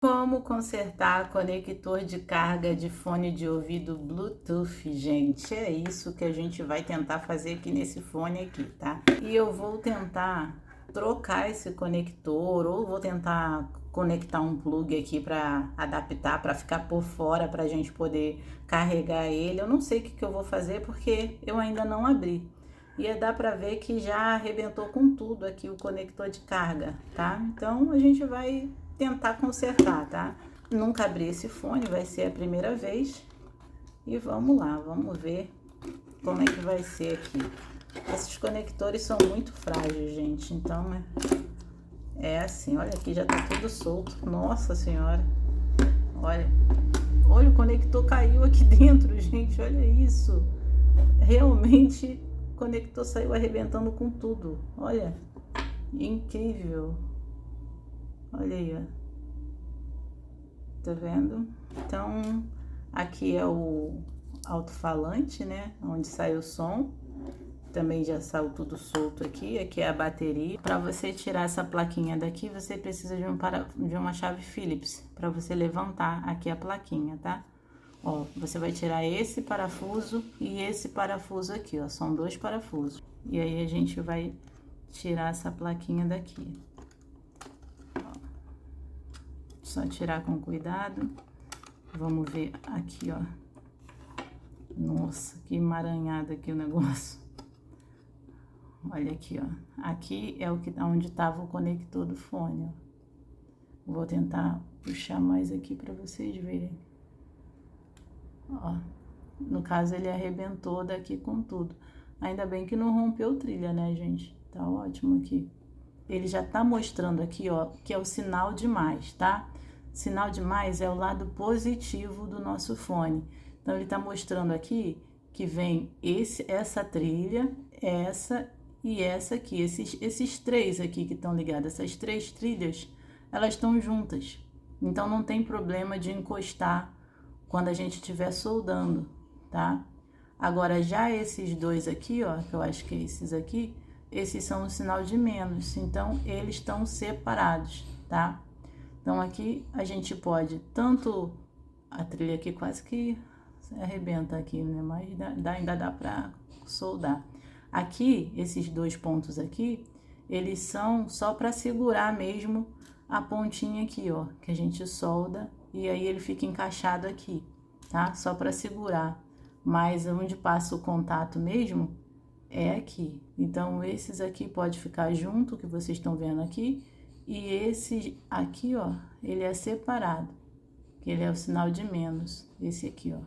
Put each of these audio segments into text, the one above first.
Como consertar conector de carga de fone de ouvido Bluetooth, gente? É isso que a gente vai tentar fazer aqui nesse fone aqui, tá? E eu vou tentar trocar esse conector ou vou tentar conectar um plug aqui para adaptar, para ficar por fora, para a gente poder carregar ele. Eu não sei o que eu vou fazer porque eu ainda não abri. E dá para ver que já arrebentou com tudo aqui o conector de carga, tá? Então a gente vai tentar consertar, tá? Nunca abri esse fone, vai ser a primeira vez. E vamos lá, vamos ver como é que vai ser aqui. Esses conectores são muito frágeis, gente, então é assim, olha aqui, já tá tudo solto. Nossa senhora, olha, o conector caiu aqui dentro, gente, olha isso. Realmente o conector saiu arrebentando com tudo, olha, incrível. Olha aí, ó. Tá vendo? Então, aqui é o alto-falante, né? Onde sai o som. Também já saiu tudo solto aqui. Aqui é a bateria. Para você tirar essa plaquinha daqui, você precisa de uma chave Phillips para você levantar aqui a plaquinha, tá? Ó, você vai tirar esse parafuso e esse parafuso aqui, ó. São dois parafusos. E aí a gente vai tirar essa plaquinha daqui. Só tirar com cuidado. Vamos ver aqui, ó. Nossa, que emaranhado aqui o negócio. Olha aqui, ó. Aqui é onde estava o conector do fone, ó. Vou tentar puxar mais aqui para vocês verem. Ó, no caso ele arrebentou daqui com tudo. Ainda bem que não rompeu trilha, né, gente? Tá ótimo aqui. Ele já tá mostrando aqui, ó, que é o sinal de mais, tá? Sinal de mais é o lado positivo do nosso fone. Então, ele tá mostrando aqui que vem essa trilha, essa e essa aqui. Esses três aqui que estão ligados, essas três trilhas, elas estão juntas. Então, não tem problema de encostar quando a gente estiver soldando, tá? Agora, já esses dois aqui, ó, que eu acho que é esses aqui, esses são o sinal de menos, então eles estão separados, tá? Então aqui a gente pode, tanto a trilha aqui quase que arrebenta aqui, né? Mas ainda dá pra soldar. Aqui, esses dois pontos aqui, eles são só para segurar mesmo a pontinha aqui, ó, que a gente solda e aí ele fica encaixado aqui, tá? Só para segurar. Mas onde passa o contato mesmo é aqui. Então, esses aqui pode ficar junto, que vocês estão vendo aqui, e esse aqui, ó, ele é separado, que ele é o sinal de menos, esse aqui, ó.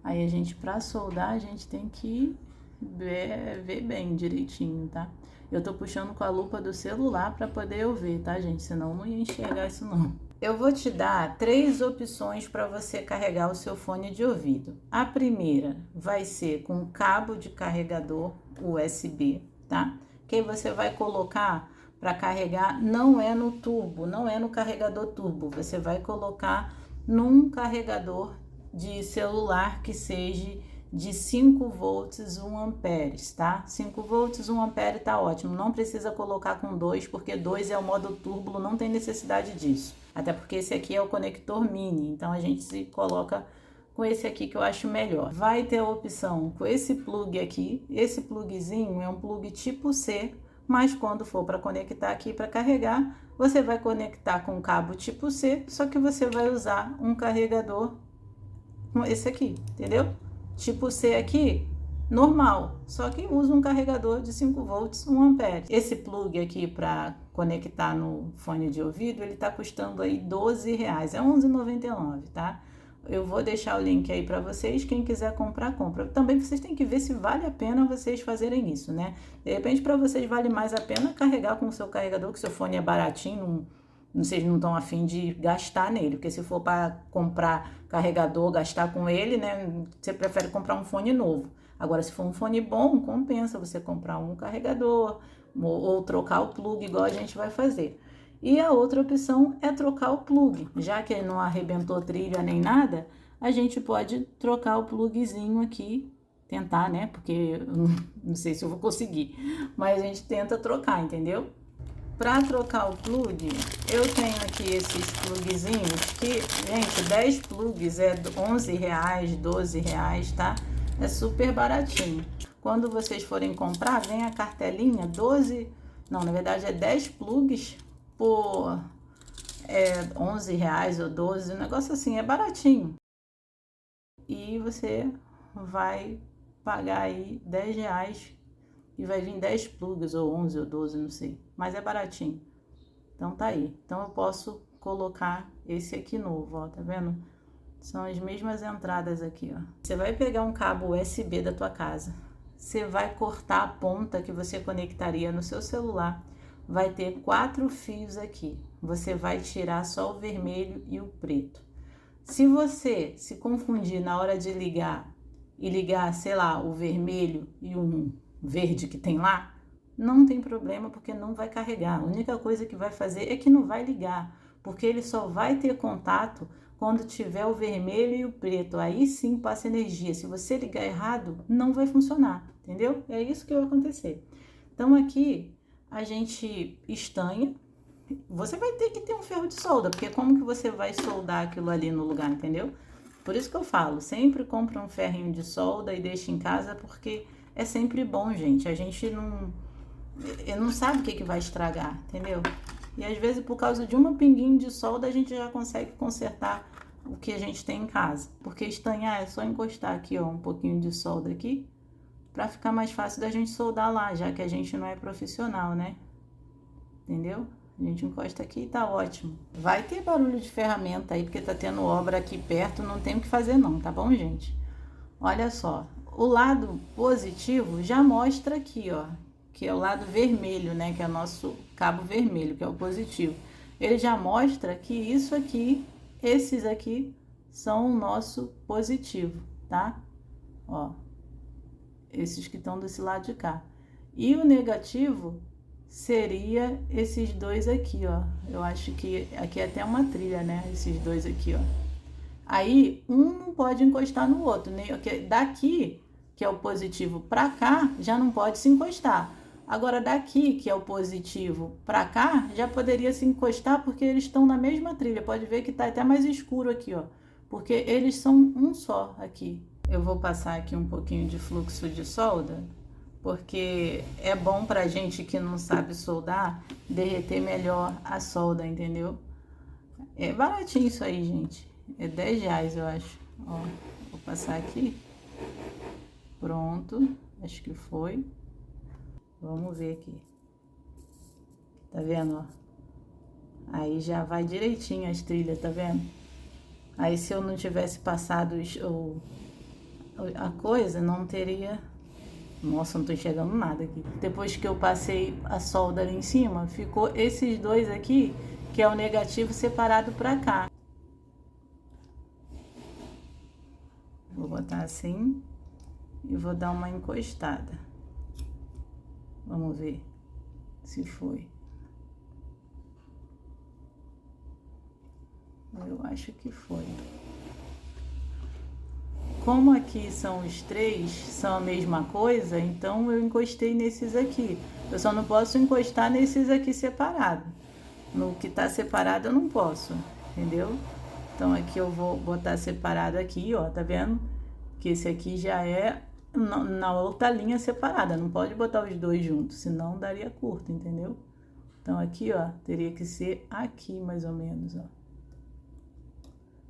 Aí a gente, pra soldar, a gente tem que ver bem direitinho, tá? Eu tô puxando com a lupa do celular pra poder eu ver, tá, gente? Senão não ia enxergar isso, não. Eu vou te dar 3 opções para você carregar o seu fone de ouvido. A primeira vai ser com cabo de carregador USB, tá? Que você vai colocar para carregar, não é no turbo, não é no carregador turbo, você vai colocar num carregador de celular que seja de 5 volts 1 amperes, tá? 5 volts 1 ampere tá ótimo, não precisa colocar com 2, porque 2 é o modo turbo, não tem necessidade disso. Até porque esse aqui é o conector mini, então a gente se coloca com esse aqui que eu acho melhor. Vai ter a opção com esse plug aqui, esse plugzinho é um plug tipo C, mas quando for para conectar aqui para carregar, você vai conectar com cabo tipo C, só que você vai usar um carregador com esse aqui, entendeu? Tipo C aqui, normal, só que usa um carregador de 5 volts 1 ampere. Esse plug aqui para conectar no fone de ouvido, ele tá custando aí R$12, é R$11,99, tá? Eu vou deixar o link aí para vocês, quem quiser comprar, compra. Também vocês têm que ver se vale a pena vocês fazerem isso, né? De repente para vocês vale mais a pena carregar com o seu carregador, que seu fone é baratinho, vocês não estão afim de gastar nele, porque se for para comprar carregador, gastar com ele, né, você prefere comprar um fone novo. Agora, se for um fone bom, compensa você comprar um carregador ou trocar o plug, igual a gente vai fazer. E a outra opção é trocar o plug, já que ele não arrebentou trilha nem nada, a gente pode trocar o plugzinho aqui, tentar, né, porque eu não sei se eu vou conseguir, mas a gente tenta trocar, entendeu? Para trocar o plug, eu tenho aqui esses plugzinhos que, gente, 10 plugs é R$11, R$12, tá? É super baratinho. Quando vocês forem comprar, vem a cartelinha, 12, não, na verdade é 10 plugs por R$11 ou 12, um negócio assim, é baratinho. E você vai pagar aí R$10 e vai vir 10 plugs, ou 11 ou 12, não sei, mas é baratinho. Então tá aí. Então eu posso colocar esse aqui novo, ó, tá vendo? São as mesmas entradas aqui, ó. Você vai pegar um cabo USB da tua casa, você vai cortar a ponta que você conectaria no seu celular, vai ter 4 fios aqui. Você vai tirar só o vermelho e o preto. Se você se confundir na hora de ligar e ligar, sei lá, o vermelho e um verde que tem lá, não tem problema, porque não vai carregar. A única coisa que vai fazer é que não vai ligar, porque ele só vai ter contato quando tiver o vermelho e o preto. Aí sim passa energia. Se você ligar errado, não vai funcionar, entendeu? É isso que vai acontecer. Então aqui a gente estanha. Você vai ter que ter um ferro de solda, porque como que você vai soldar aquilo ali no lugar, entendeu? Por isso que eu falo, sempre compra um ferrinho de solda e deixa em casa, porque é sempre bom, gente. A gente não sabe o que vai estragar, entendeu? E às vezes por causa de uma pinguinha de solda a gente já consegue consertar o que a gente tem em casa. Porque estanhar é só encostar aqui, ó, um pouquinho de solda aqui, pra ficar mais fácil da gente soldar lá, já que a gente não é profissional, né? Entendeu? A gente encosta aqui e tá ótimo. Vai ter barulho de ferramenta aí, porque tá tendo obra aqui perto, não tem o que fazer não, tá bom, gente? Olha só, o lado positivo já mostra aqui, ó, que é o lado vermelho, né, que é o nosso cabo vermelho, que é o positivo. Ele já mostra que isso aqui, esses aqui, são o nosso positivo, tá? Ó, esses que estão desse lado de cá. E o negativo seria esses dois aqui, ó. Eu acho que aqui é até uma trilha, né, esses dois aqui, ó. Aí, um não pode encostar no outro, né? Daqui, que é o positivo, para cá, já não pode se encostar. Agora, daqui, que é o positivo, para cá, já poderia se encostar, porque eles estão na mesma trilha. Pode ver que tá até mais escuro aqui, ó. Porque eles são um só aqui. Eu vou passar aqui um pouquinho de fluxo de solda, porque é bom pra gente que não sabe soldar, derreter melhor a solda, entendeu? É baratinho isso aí, gente. É R$10, eu acho. Ó, vou passar aqui. Pronto. Acho que foi. Vamos ver aqui. Tá vendo, ó? Aí já vai direitinho as trilhas, tá vendo? Aí se eu não tivesse passado a coisa, não teria... Nossa, não tô enxergando nada aqui. Depois que eu passei a solda ali em cima, ficou esses dois aqui, que é o negativo separado pra cá. Vou botar assim e vou dar uma encostada. Vamos ver se foi. Eu acho que foi. Como aqui são os três, são a mesma coisa, então eu encostei nesses aqui. Eu só não posso encostar nesses aqui separados. No que tá separado eu não posso, entendeu? Então aqui eu vou botar separado aqui, ó, tá vendo? Que esse aqui já é na outra linha separada, não pode botar os dois juntos, senão daria curto, entendeu? Então aqui, ó, teria que ser aqui mais ou menos, ó.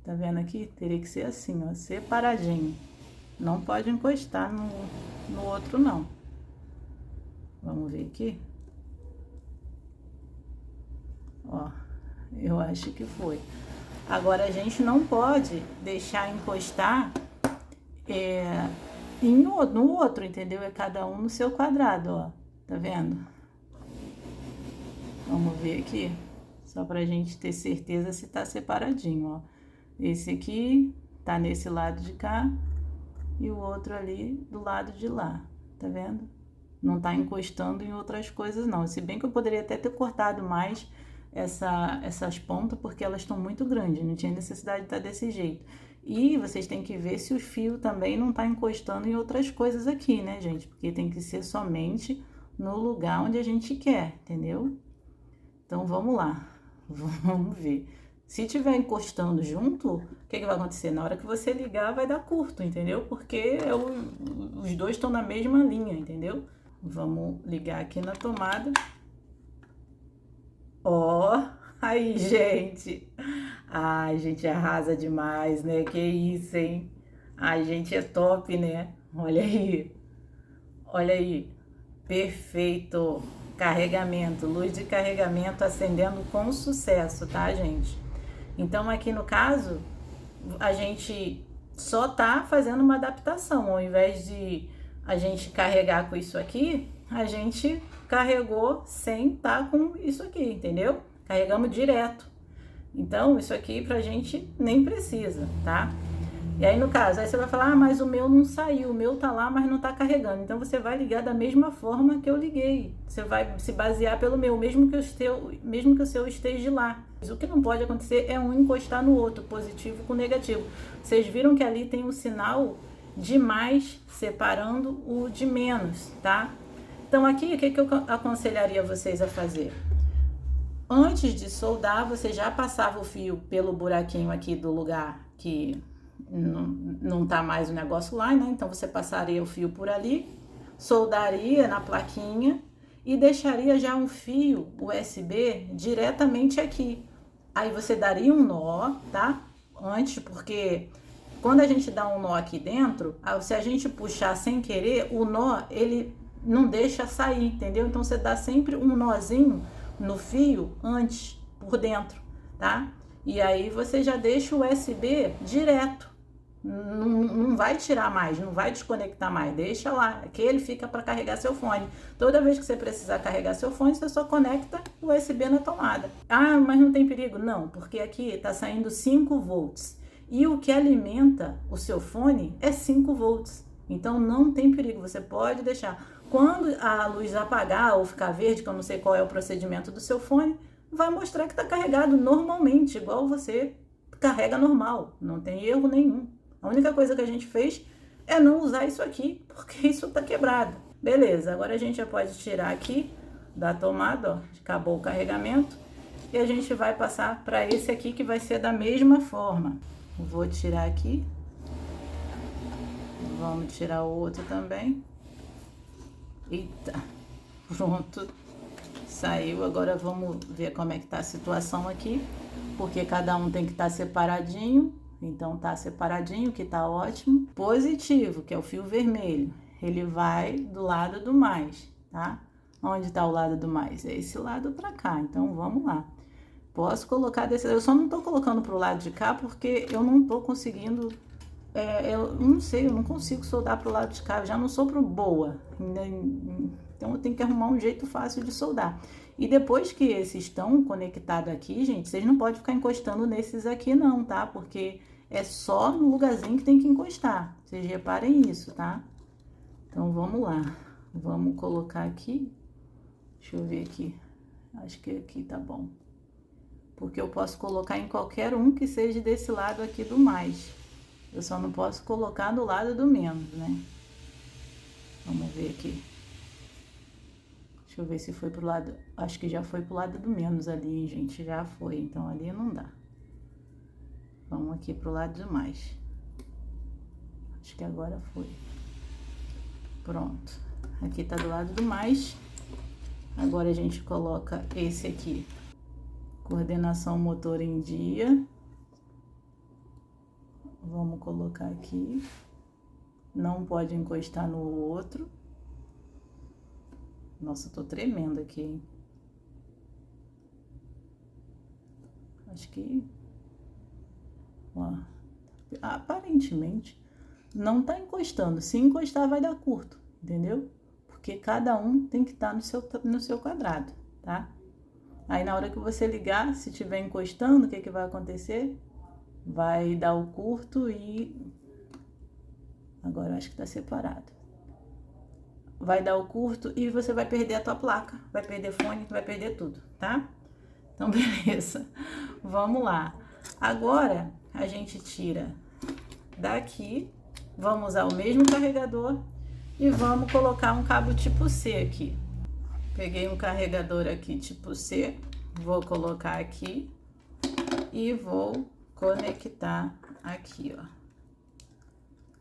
Tá vendo aqui? Teria que ser assim, ó, separadinho. Não pode encostar no outro, não. Vamos ver aqui. Ó, eu acho que foi. Agora, a gente não pode deixar encostar no outro, entendeu? É cada um no seu quadrado, ó. Tá vendo? Vamos ver aqui. Só pra gente ter certeza se tá separadinho, ó. Esse aqui tá nesse lado de cá e o outro ali do lado de lá, tá vendo? Não tá encostando em outras coisas não, se bem que eu poderia até ter cortado mais essas pontas, porque elas estão muito grandes, não tinha necessidade de estar desse jeito. E vocês têm que ver se o fio também não tá encostando em outras coisas aqui, né, gente? Porque tem que ser somente no lugar onde a gente quer, entendeu? Então, vamos lá. Vamos ver. Se tiver encostando junto, o que vai acontecer? Na hora que você ligar, vai dar curto, entendeu? Porque os dois estão na mesma linha, entendeu? Vamos ligar aqui na tomada. Ó, aí, gente. Ai, gente, arrasa demais, né? Que isso, hein? Ai, gente, é top, né? Olha aí. Olha aí. Perfeito. Carregamento, luz de carregamento acendendo com sucesso, tá, gente? Então, aqui no caso, a gente só tá fazendo uma adaptação. Ao invés de a gente carregar com isso aqui, a gente carregou sem estar com isso aqui, entendeu? Carregamos direto. Então, isso aqui pra gente nem precisa, tá? E aí, no caso, aí você vai falar, ah, mas o meu não saiu, o meu tá lá, mas não tá carregando. Então, você vai ligar da mesma forma que eu liguei. Você vai se basear pelo meu, mesmo que o seu esteja lá. O que não pode acontecer é um encostar no outro, positivo com negativo. Vocês viram que ali tem um sinal de mais separando o de menos, tá? Então, aqui, o que eu aconselharia vocês a fazer? Antes de soldar, você já passava o fio pelo buraquinho aqui do lugar que não tá mais o negócio lá, né? Então você passaria o fio por ali, soldaria na plaquinha e deixaria já um fio USB diretamente aqui. Aí você daria um nó, tá? Antes, porque quando a gente dá um nó aqui dentro, se a gente puxar sem querer, o nó, ele não deixa sair, entendeu? Então você dá sempre um nozinho no fio antes, por dentro, tá? E aí você já deixa o USB direto. Não vai tirar mais, não vai desconectar mais, deixa lá, que ele fica para carregar seu fone. Toda vez que você precisar carregar seu fone, você só conecta o USB na tomada. Ah, mas não tem perigo? Não, porque aqui está saindo 5 volts e o que alimenta o seu fone é 5 volts. Então não tem perigo, você pode deixar. Quando a luz apagar ou ficar verde, que eu não sei qual é o procedimento do seu fone, vai mostrar que está carregado normalmente, igual você carrega normal, não tem erro nenhum. A única coisa que a gente fez é não usar isso aqui, porque isso tá quebrado. Beleza, agora a gente já pode tirar aqui da tomada, ó, acabou o carregamento. E a gente vai passar para esse aqui, que vai ser da mesma forma. Vou tirar aqui. Vamos tirar o outro também. Eita, pronto. Saiu, agora vamos ver como é que tá a situação aqui. Porque cada um tem que estar separadinho. Então tá separadinho, que tá ótimo. Positivo, que é o fio vermelho, ele vai do lado do mais, tá? Onde tá o lado do mais? É esse lado pra cá, então vamos lá. Posso colocar desse... Eu só não tô colocando pro lado de cá porque eu não tô conseguindo... eu não sei, eu não consigo soldar pro lado de cá, eu já não sou boa. Então eu tenho que arrumar um jeito fácil de soldar. E depois que esses estão conectados aqui, gente, vocês não podem ficar encostando nesses aqui não, tá? Porque é só no lugarzinho que tem que encostar. Vocês reparem isso, tá? Então, vamos lá. Vamos colocar aqui. Deixa eu ver aqui. Acho que aqui tá bom. Porque eu posso colocar em qualquer um que seja desse lado aqui do mais. Eu só não posso colocar do lado do menos, né? Vamos ver aqui. Deixa eu ver se foi pro lado... Acho que já foi pro lado do menos ali, gente. Já foi, então ali não dá. Vamos aqui pro lado do mais. Acho que agora foi. Pronto. Aqui tá do lado do mais. Agora a gente coloca esse aqui. Coordenação motor em dia. Vamos colocar aqui. Não pode encostar no outro. Nossa, tô tremendo aqui, hein? Acho que... Ó, aparentemente não tá encostando. Se encostar vai dar curto, entendeu? Porque cada um tem que estar no seu quadrado, tá? Aí na hora que você ligar, se tiver encostando, o que vai acontecer? Vai dar o curto e... Agora eu acho que tá separado. Vai dar o curto e você vai perder a tua placa, vai perder fone, vai perder tudo, tá? Então, beleza. Vamos lá. Agora, a gente tira daqui, vamos usar o mesmo carregador e vamos colocar um cabo tipo C aqui. Peguei um carregador aqui tipo C, Vou colocar aqui e vou conectar aqui, ó.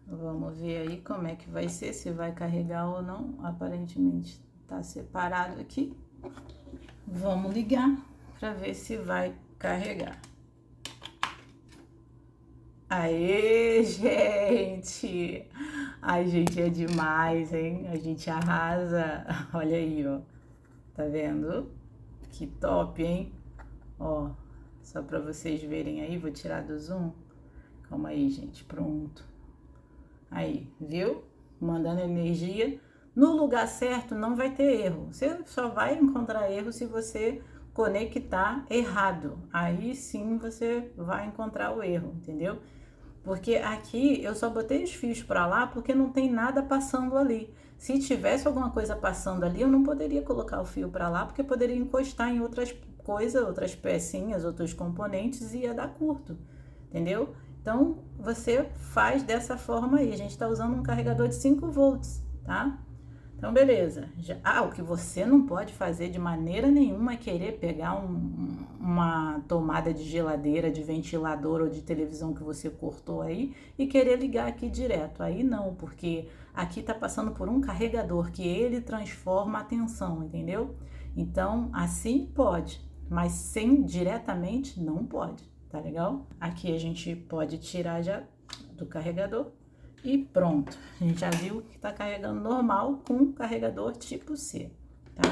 Vamos ver aí como é que vai ser, se vai carregar ou não. Aparentemente tá separado aqui. Vamos ligar para ver se vai carregar. Aê, gente! Ai, gente, é demais, hein? A gente arrasa. Olha aí, ó. Tá vendo? Que top, hein? Ó, só para vocês verem aí, vou tirar do zoom. Calma aí, gente, pronto. Aí, viu? Mandando energia. No lugar certo não vai ter erro. Você só vai encontrar erro se você conectar errado. Aí sim você vai encontrar o erro, entendeu? Porque aqui eu só botei os fios para lá porque não tem nada passando ali. Se tivesse alguma coisa passando ali, eu não poderia colocar o fio para lá porque poderia encostar em outras coisas, outras pecinhas, outros componentes e ia dar curto, entendeu? Então você faz dessa forma aí. A gente está usando um carregador de 5 volts, tá? Então, beleza. O que você não pode fazer de maneira nenhuma é querer pegar uma tomada de geladeira, de ventilador ou de televisão que você cortou aí e querer ligar aqui direto. Aí não, porque aqui tá passando por um carregador que ele transforma a tensão, entendeu? Então, assim pode, mas sem diretamente não pode, tá legal? Aqui a gente pode tirar já do carregador. E pronto, a gente já viu que tá carregando normal com carregador tipo C, tá?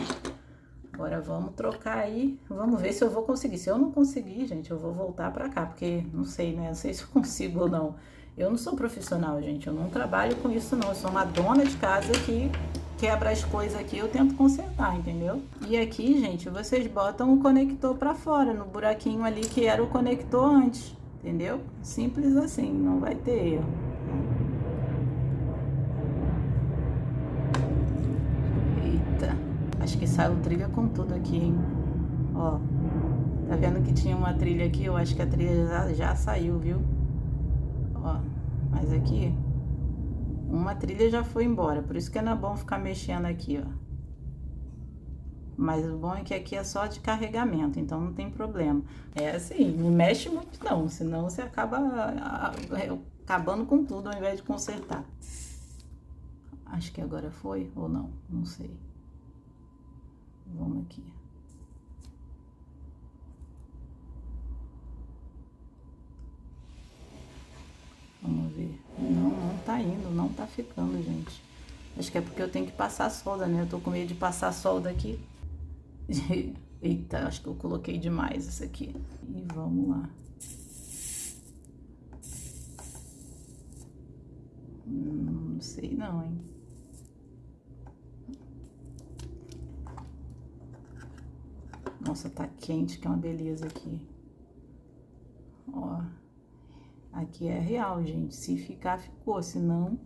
Agora vamos trocar aí, vamos ver se eu vou conseguir. Se eu não conseguir, gente, eu vou voltar pra cá, porque não sei, né? Não sei se eu consigo ou não. Eu não sou profissional, gente, eu não trabalho com isso não. Eu sou uma dona de casa que quebra as coisas aqui, eu tento consertar, entendeu? E aqui, gente, vocês botam o conector pra fora, no buraquinho ali que era o conector antes, entendeu? Simples assim, não vai ter erro. Acho que saiu trilha com tudo aqui, hein? Ó, tá vendo que tinha uma trilha aqui? Eu acho que a trilha já saiu, viu? Ó, mas aqui, uma trilha já foi embora. Por isso que não é bom ficar mexendo aqui, ó. Mas o bom é que aqui é só de carregamento, então não tem problema. É assim, não mexe muito não, senão você acaba acabando com tudo ao invés de consertar. Acho que agora foi ou não, não sei. Vamos aqui. Vamos ver. Não tá indo, não tá ficando, gente. Acho que é porque eu tenho que passar solda, né? Eu tô com medo de passar solda aqui. Eita, acho que eu coloquei demais isso aqui. E vamos lá. Não sei não, hein? Nossa, tá quente, que é uma beleza aqui. Ó, aqui é real, gente. Se ficar, ficou. Se não,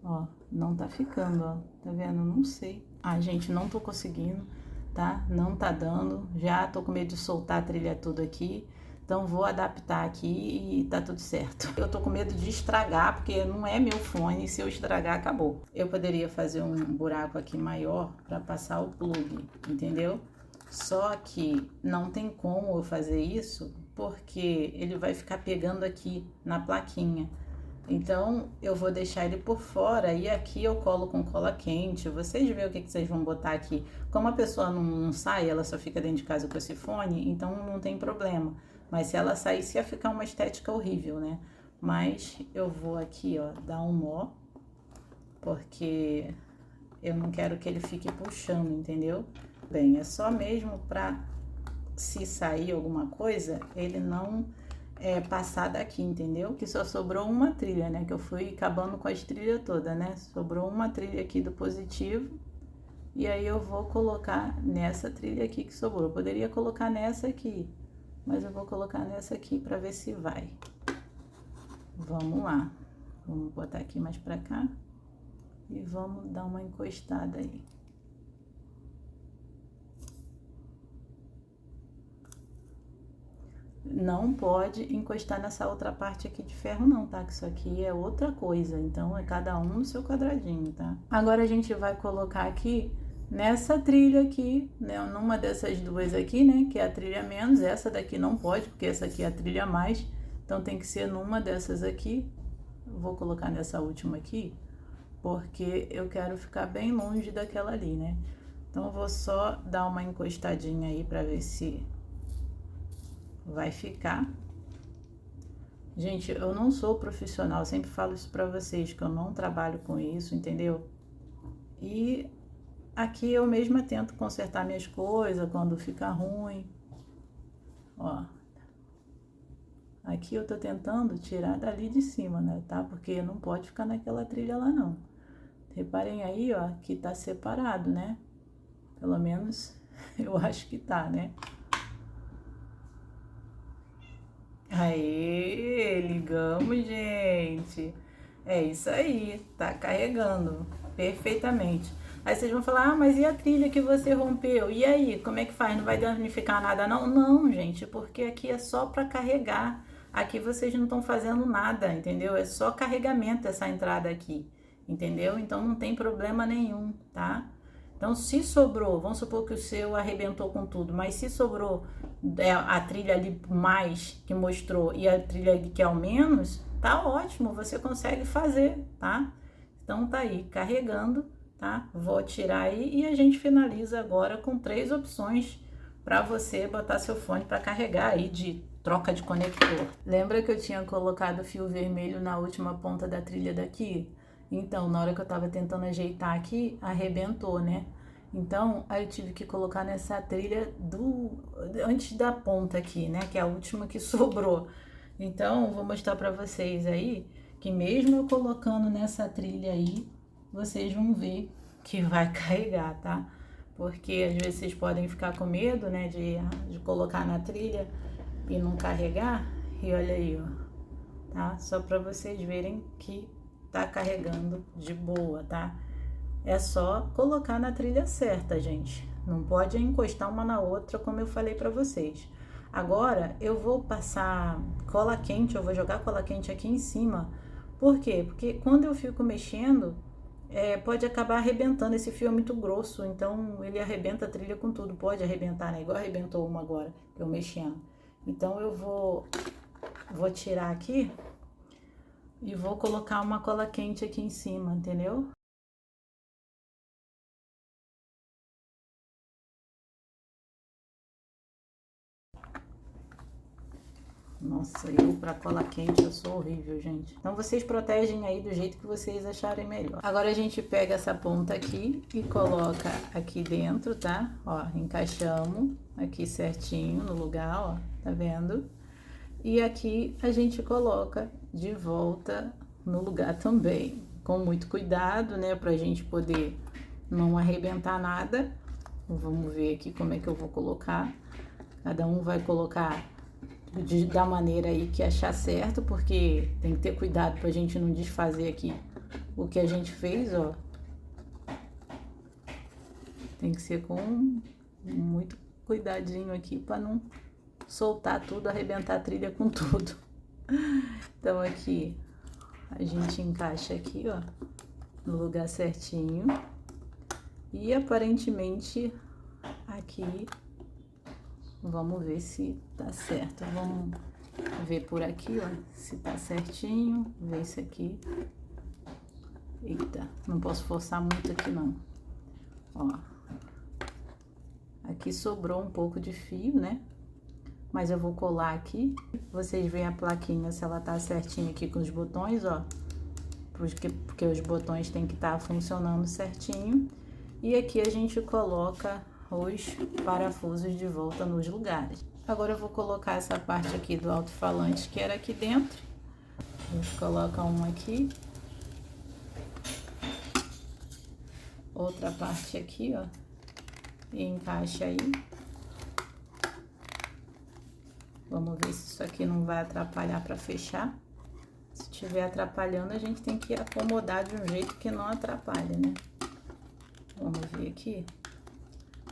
ó, não tá ficando, ó. Tá vendo? Não sei. Ah, gente, não tô conseguindo, tá? Não tá dando. Já tô com medo de soltar a trilha toda aqui. Então, vou adaptar aqui e tá tudo certo. Eu tô com medo de estragar, porque não é meu fone. Se eu estragar, acabou. Eu poderia fazer um buraco aqui maior pra passar o plug, entendeu? Só que não tem como eu fazer isso, porque ele vai ficar pegando aqui na plaquinha. Então, eu vou deixar ele por fora e aqui eu colo com cola quente. Vocês veem o que vocês vão botar aqui. Como a pessoa não sai, ela só fica dentro de casa com esse fone, então não tem problema. Mas se ela saísse, ia ficar uma estética horrível, né? Mas eu vou aqui, ó, dar um nó, porque eu não quero que ele fique puxando, entendeu? Bem, é só mesmo pra, se sair alguma coisa, ele não passar daqui, entendeu? Que só sobrou uma trilha, né? Que eu fui acabando com as trilhas todas, né? Sobrou uma trilha aqui do positivo. E aí eu vou colocar nessa trilha aqui que sobrou. Eu poderia colocar nessa aqui, mas eu vou colocar nessa aqui pra ver se vai. Vamos lá. Vamos botar aqui mais pra cá. E vamos dar uma encostada aí. Não pode encostar nessa outra parte aqui de ferro não, tá? Que isso aqui é outra coisa, então é cada um no seu quadradinho, tá? Agora a gente vai colocar aqui nessa trilha aqui, né, numa dessas duas aqui, né, que é a trilha menos. Essa daqui não pode, porque essa aqui é a trilha mais, então tem que ser numa dessas aqui. Vou colocar nessa última aqui, porque eu quero ficar bem longe daquela ali, né? Então eu vou só dar uma encostadinha aí para ver se vai ficar. Gente, eu não sou profissional, eu sempre falo isso pra vocês, que eu não trabalho com isso, entendeu? E aqui eu mesma tento consertar minhas coisas quando fica ruim. Ó. Aqui eu tô tentando tirar dali de cima, né, tá? Porque não pode ficar naquela trilha lá, não. Reparem aí, ó, que tá separado, né? Pelo menos eu acho que tá, né? Aê, ligamos, gente. É isso aí, tá carregando perfeitamente. Aí vocês vão falar, ah, mas e a trilha que você rompeu? E aí, como é que faz? Não vai danificar nada, não? Não, gente, porque aqui é só para carregar. Aqui vocês não estão fazendo nada, entendeu? É só carregamento essa entrada aqui, entendeu? Então não tem problema nenhum, tá? Então, se sobrou, vamos supor que o seu arrebentou com tudo, mas se sobrou a trilha ali mais que mostrou e a trilha ali que é o menos, tá ótimo, você consegue fazer, tá? Então tá aí, carregando, tá? Vou tirar aí e a gente finaliza agora com 3 opções para você botar seu fone para carregar aí de troca de conector. Lembra que eu tinha colocado o fio vermelho na última ponta da trilha daqui? Então, na hora que eu tava tentando ajeitar aqui, arrebentou, né? Então, aí eu tive que colocar nessa trilha antes da ponta aqui, né? Que é a última que sobrou. Então, vou mostrar pra vocês aí, que mesmo eu colocando nessa trilha aí, vocês vão ver que vai carregar, tá? Porque às vezes vocês podem ficar com medo, né? De colocar na trilha e não carregar. E olha aí, ó, tá? Só pra vocês verem que tá carregando de boa, tá? É só colocar na trilha certa, gente. Não pode encostar uma na outra, como eu falei pra vocês. Agora, eu vou passar cola quente, eu vou jogar cola quente aqui em cima. Por quê? Porque quando eu fico mexendo, pode acabar arrebentando. Esse fio é muito grosso, então ele arrebenta a trilha com tudo. Pode arrebentar, né? Igual arrebentou uma agora, eu mexendo. Então, eu vou tirar aqui e vou colocar uma cola quente aqui em cima, entendeu? Nossa, eu pra cola quente eu sou horrível, gente. Então vocês protegem aí do jeito que vocês acharem melhor. Agora a gente pega essa ponta aqui e coloca aqui dentro, tá? Ó, encaixamos aqui certinho no lugar, ó, tá vendo? E aqui a gente coloca de volta no lugar também, com muito cuidado, né, pra gente poder não arrebentar nada. Vamos ver aqui como é que eu vou colocar. Cada um vai colocar da maneira aí que achar certo, porque tem que ter cuidado pra gente não desfazer aqui o que a gente fez, ó. Tem que ser com muito cuidadinho aqui pra não soltar tudo, arrebentar a trilha com tudo. Então aqui a gente encaixa aqui, ó, no lugar certinho. E aparentemente aqui, vamos ver se tá certo. Vamos ver por aqui, ó, se tá certinho. Ver isso aqui. Eita, não posso forçar muito aqui não. Ó, aqui sobrou um pouco de fio, né? Mas eu vou colar aqui. Vocês veem a plaquinha se ela tá certinha aqui com os botões, ó. Porque os botões tem que estar funcionando certinho. E aqui a gente coloca os parafusos de volta nos lugares. Agora eu vou colocar essa parte aqui do alto-falante que era aqui dentro. A gente coloca um aqui. Outra parte aqui, ó. E encaixa aí. Vamos ver se isso aqui não vai atrapalhar para fechar. Se estiver atrapalhando, a gente tem que acomodar de um jeito que não atrapalhe, né? Vamos ver aqui.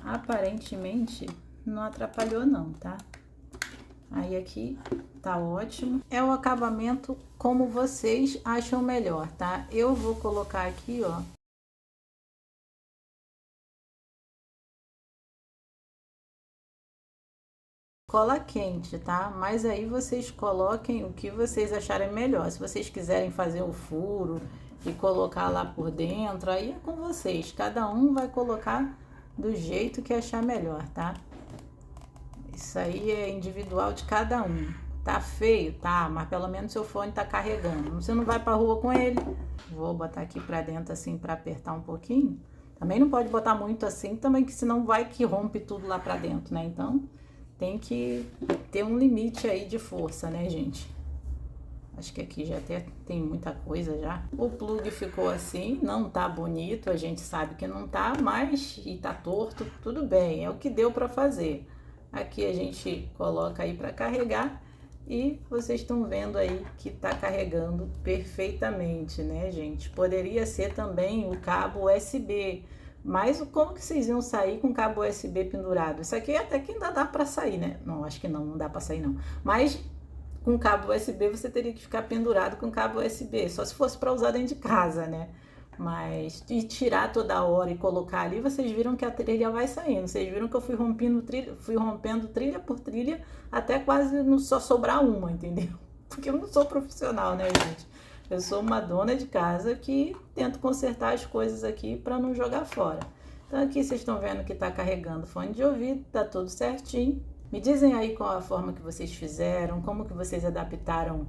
Aparentemente, não atrapalhou não, tá? Aí aqui tá ótimo. É o acabamento como vocês acham melhor, tá? Eu vou colocar aqui, ó, cola quente, tá? Mas aí vocês coloquem o que vocês acharem melhor. Se vocês quiserem fazer o furo e colocar lá por dentro, aí é com vocês. Cada um vai colocar do jeito que achar melhor, tá? Isso aí é individual de cada um. Tá feio? Tá, mas pelo menos seu fone tá carregando. Você não vai pra rua com ele. Vou botar aqui pra dentro assim pra apertar um pouquinho. Também não pode botar muito assim, também que senão vai que rompe tudo lá pra dentro, né? Então tem que ter um limite aí de força, né, gente? Acho que aqui já até tem muita coisa já. O plug ficou assim, não tá bonito, a gente sabe que não tá, mas e tá torto, tudo bem, é o que deu pra fazer. Aqui a gente coloca aí pra carregar e vocês estão vendo aí que tá carregando perfeitamente, né, gente? Poderia ser também o cabo USB, mas como que vocês iam sair com cabo USB pendurado? Isso aqui até que ainda dá pra sair, né? Não, acho que não dá pra sair não. Mas com cabo USB você teria que ficar pendurado com cabo USB, só se fosse para usar dentro de casa, né? Mas e tirar toda hora e colocar ali, vocês viram que a trilha vai saindo. Vocês viram que eu fui rompendo trilha por trilha até quase não só sobrar uma, entendeu? Porque eu não sou profissional, né, gente? Eu sou uma dona de casa que tento consertar as coisas aqui para não jogar fora. Então aqui vocês estão vendo que está carregando fone de ouvido, tá tudo certinho. Me dizem aí qual a forma que vocês fizeram, como que vocês adaptaram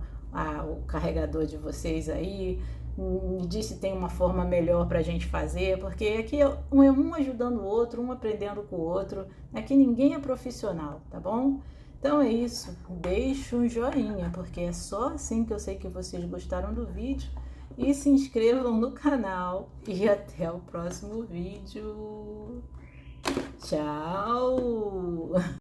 o carregador de vocês aí. Me diz se tem uma forma melhor para a gente fazer, porque aqui é um ajudando o outro, um aprendendo com o outro. Aqui ninguém é profissional, tá bom? Então é isso, deixa um joinha, porque é só assim que eu sei que vocês gostaram do vídeo. E se inscrevam no canal e até o próximo vídeo. Tchau!